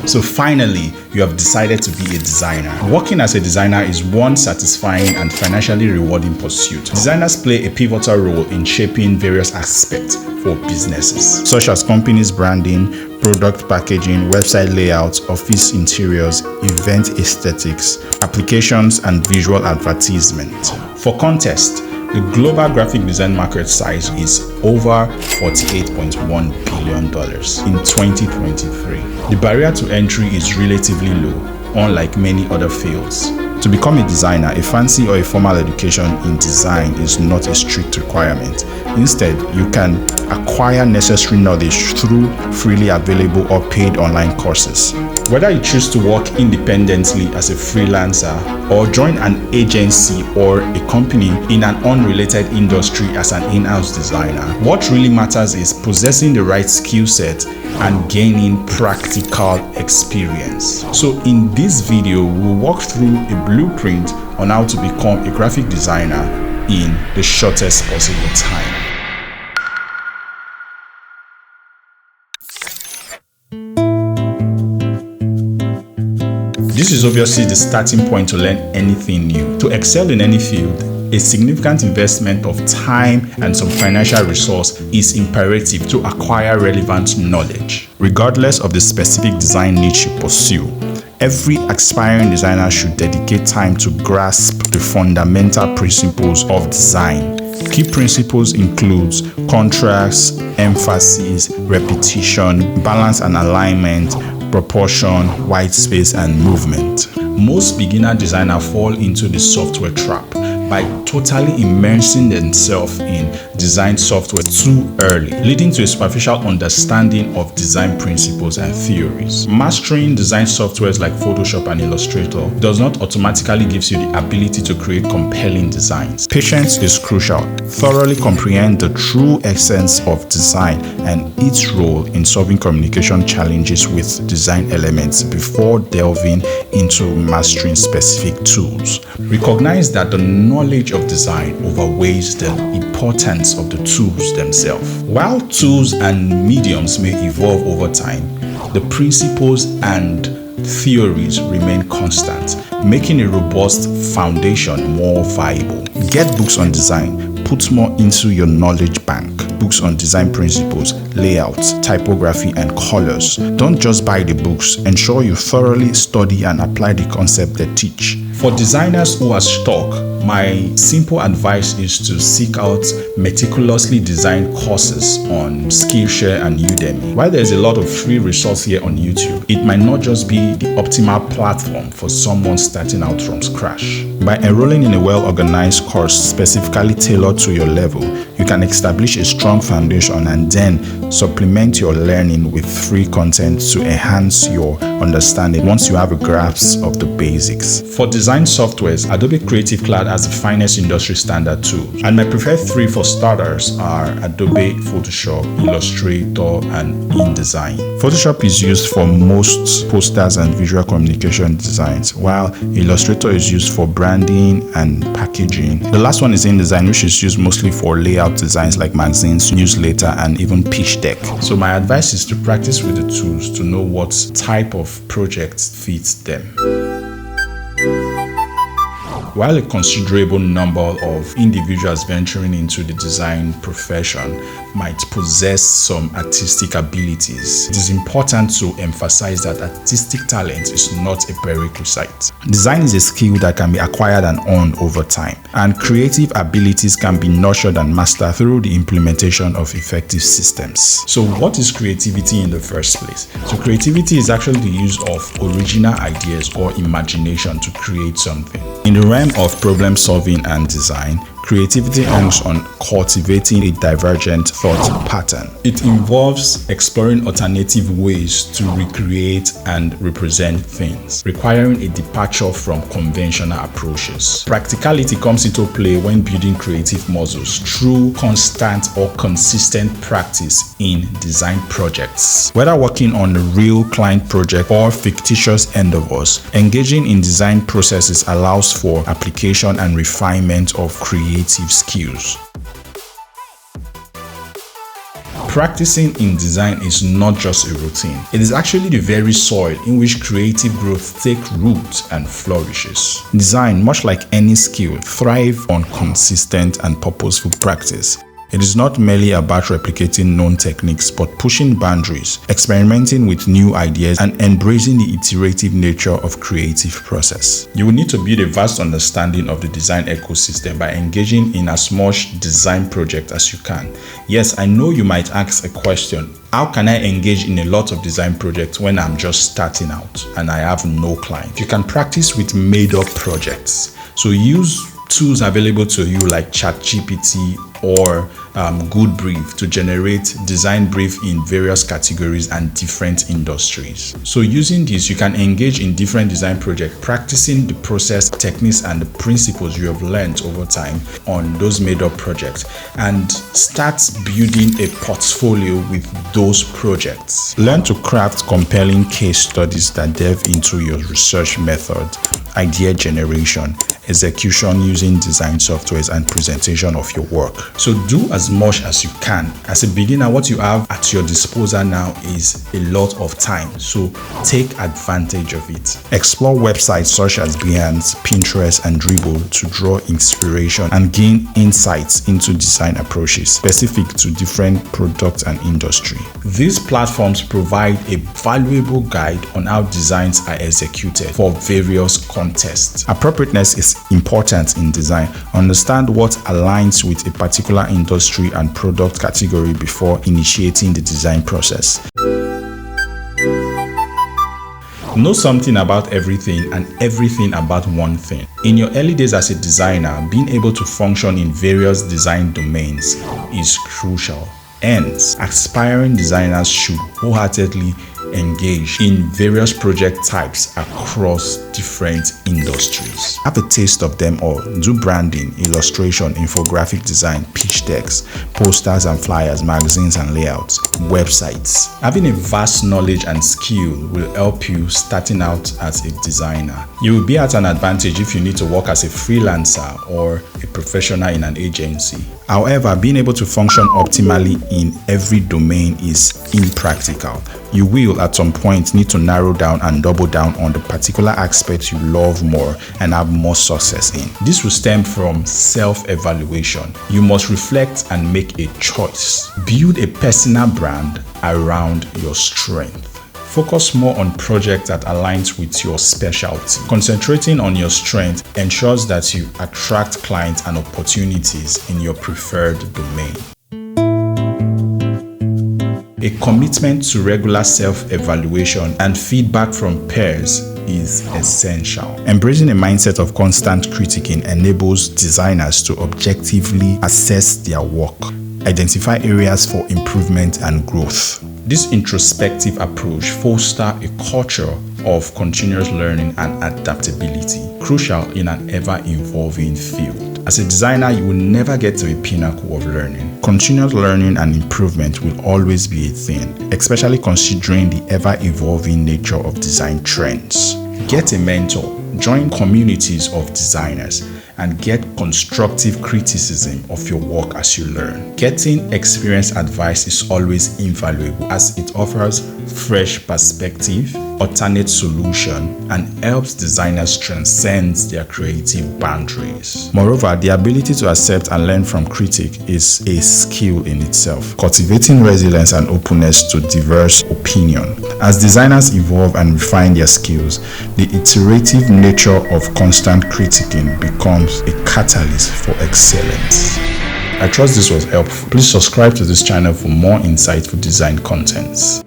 So finally, you have decided to be a designer. Working as a designer is one satisfying and financially rewarding pursuit. Designers play a pivotal role in shaping various aspects for businesses, such as companies' branding, product packaging, website layouts, office interiors, event aesthetics, applications, and visual advertisement. For context, the global graphic design market size is over $48.1 billion in 2023. The barrier to entry is relatively low, unlike many other fields. To become a designer, a fancy or a formal education in design is not a strict requirement. Instead, you can acquire necessary knowledge through freely available or paid online courses. Whether you choose to work independently as a freelancer or join an agency or a company in an unrelated industry as an in-house designer, what really matters is possessing the right skill set and gaining practical experience. So in this video, we'll walk through a blueprint on how to become a graphic designer in the shortest possible time. This is obviously the starting point to learn anything new. To excel in any field, a significant investment of time and some financial resource is imperative to acquire relevant knowledge. Regardless of the specific design niche you pursue, every aspiring designer should dedicate time to grasp the fundamental principles of design. Key principles include contrast, emphasis, repetition, balance and alignment, proportion, white space, and movement. Most beginner designers fall into the software trap by totally immersing themselves in design software too early, leading to a superficial understanding of design principles and theories. Mastering design softwares like Photoshop and Illustrator does not automatically give you the ability to create compelling designs. Patience is crucial. Thoroughly comprehend the true essence of design and its role in solving communication challenges with design elements before delving into mastering specific tools. Recognize that the knowledge of design outweighs the importance of the tools themselves. While tools and mediums may evolve over time, the principles and theories remain constant, making a robust foundation more viable. Get books on design. Put more into your knowledge bank. Books on design principles, layouts, typography, and colors. Don't just buy the books. Ensure you thoroughly study and apply the concept they teach. For designers who are stuck, my simple advice is to seek out meticulously designed courses on Skillshare and Udemy. While there's a lot of free resources here on YouTube, it might not just be the optimal platform for someone starting out from scratch. By enrolling in a well-organized course specifically tailored to your level, you can establish a strong foundation and then supplement your learning with free content to enhance your understanding once you have a grasp of the basics. For design softwares, Adobe Creative Cloud has the finest industry standard tools, and my preferred three for starters are Adobe, Photoshop, Illustrator, and InDesign. Photoshop is used for most posters and visual communication designs, while Illustrator is used for branding and packaging. The last one is InDesign, which is used mostly for layout designs like magazines, newsletter, and even pitch deck. So my advice is to practice with the tools to know what type of project fits them. While a considerable number of individuals venturing into the design profession might possess some artistic abilities, it is important to emphasize that artistic talent is not a prerequisite. Design is a skill that can be acquired and earned over time, and creative abilities can be nurtured and mastered through the implementation of effective systems. So what is creativity in the first place? So creativity is actually the use of original ideas or imagination to create something. In the realm of problem solving and design, creativity hangs on cultivating a divergent thought pattern. It involves exploring alternative ways to recreate and represent things, requiring a departure from conventional approaches. Practicality comes into play when building creative muscles through constant or consistent practice in design projects. Whether working on a real client project or fictitious endeavors, engaging in design processes allows for application and refinement of creative skills. Practicing in design is not just a routine. It is actually the very soil in which creative growth takes root and flourishes. Design, much like any skill, thrives on consistent and purposeful practice. It is not merely about replicating known techniques, but pushing boundaries, experimenting with new ideas, and embracing the iterative nature of creative process. You will need to build a vast understanding of the design ecosystem by engaging in as much design project as you can. Yes, I know you might ask a question: how can I engage in a lot of design projects when I'm just starting out and I have no client? You can practice with made-up projects. So use tools available to you like ChatGPT or Good Brief to generate design brief in various categories and different industries. So using this, you can engage in different design projects, practicing the process, techniques, and the principles you have learned over time on those made-up projects, and start building a portfolio with those projects. Learn to craft compelling case studies that delve into your research method, idea generation, execution using design softwares, and presentation of your work. So do as much as you can. As a beginner, what you have at your disposal now is a lot of time, so take advantage of it. Explore websites such as Behance, Pinterest, and Dribbble to draw inspiration and gain insights into design approaches specific to different products and industry. These platforms provide a valuable guide on how designs are executed for various contests. Appropriateness is important in design. Understand what aligns with a particular industry and product category before initiating the design process. Know something about everything and everything about one thing. In your early days as a designer, being able to function in various design domains is crucial. Hence, aspiring designers should wholeheartedly engage in various project types across different industries. Have a taste of them all. Do branding, illustration, infographic design, pitch decks, posters and flyers, magazines and layouts, websites. Having a vast knowledge and skill will help you starting out as a designer. You will be at an advantage if you need to work as a freelancer or a professional in an agency. However, being able to function optimally in every domain is impractical. You will at some point need to narrow down and double down on the particular aspect you love more and have more success in. This will stem from self-evaluation. You must reflect and make a choice. Build a personal brand around your strength. Focus more on projects that aligns with your specialty. Concentrating on your strength ensures that you attract clients and opportunities in your preferred domain. A commitment to regular self-evaluation and feedback from peers is essential. Embracing a mindset of constant critiquing enables designers to objectively assess their work, identify areas for improvement and growth. This introspective approach fosters a culture of continuous learning and adaptability, crucial in an ever-evolving field. As a designer, you will never get to a pinnacle of learning. Continuous learning and improvement will always be a thing, especially considering the ever-evolving nature of design trends. Get a mentor, join communities of designers, and get constructive criticism of your work as you learn. Getting experienced advice is always invaluable as it offers fresh perspective, alternate solution, and helps designers transcend their creative boundaries. Moreover, the ability to accept and learn from critics is a skill in itself, cultivating resilience and openness to diverse opinion. As designers evolve and refine their skills, the iterative nature of constant critiquing becomes a catalyst for excellence. I trust this was helpful. Please subscribe to this channel for more insightful design contents.